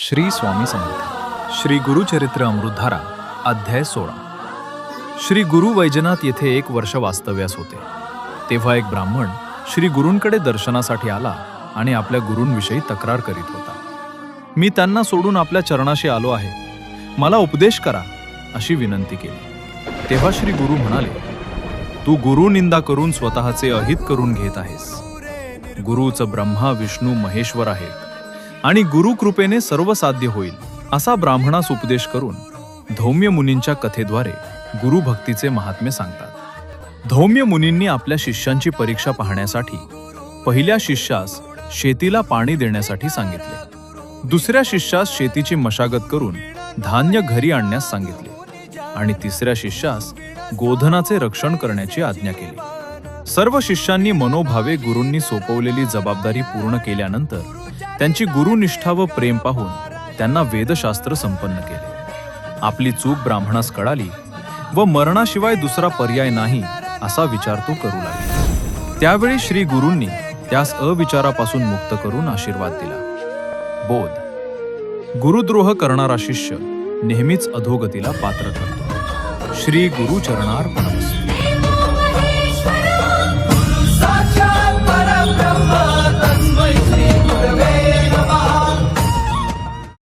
श्री स्वामी समर्थ. श्री गुरुचरित्र अमृतधारा अध्याय 16. श्री गुरु वैजनाथ येथे 1 वर्ष वास्तव्यास होते. तेव्हा एक ब्राह्मण श्री गुरूंकडे दर्शनासाठी आला आणि आपल्या गुरूंविषयी तक्रार करीत होता. मी त्यांना सोडून आपल्या चरणाशी आलो आहे, मला उपदेश करा अशी विनंती केली. तेव्हा श्री गुरु म्हणाले, तू गुरु निंदा करून स्वतःचे अहित करून घेत आहेस. गुरुच ब्रह्मा विष्णू महेश्वर आहे आणि गुरु कृपेने सर्व साध्य होईल असा ब्राह्मणास उपदेश करून धौम्य मुनींच्या कथेद्वारे गुरुभक्तीचे महात्म्य सांगतात. धौम्य मुनींनी आपल्या शिष्यांची परीक्षा पाहण्यासाठी पहिल्या शिष्यास शेतीला पाणी देण्यासाठी सांगितले, दुसऱ्या शिष्यास शेतीची मशागत करून धान्य घरी आणण्यास सांगितले आणि तिसऱ्या शिष्यास गोधनाचे रक्षण करण्याची आज्ञा केली. सर्व शिष्यांनी मनोभावे गुरूंनी सोपवलेली जबाबदारी पूर्ण केल्यानंतर त्यांची गुरुनिष्ठा व प्रेम पाहून त्यांना वेदशास्त्र संपन्न केले. आपली चूक ब्राह्मणास कळाली व मरणाशिवाय दुसरा पर्याय नाही असा विचार तो करू लागला. त्यावेळी श्री गुरूंनी त्यास अविचारापासून मुक्त करून आशीर्वाद दिला. बोध: गुरुद्रोह करणारा शिष्य नेहमीच अधोगतीला पात्र ठरतो. श्री गुरु चरणार्पणमस्तु.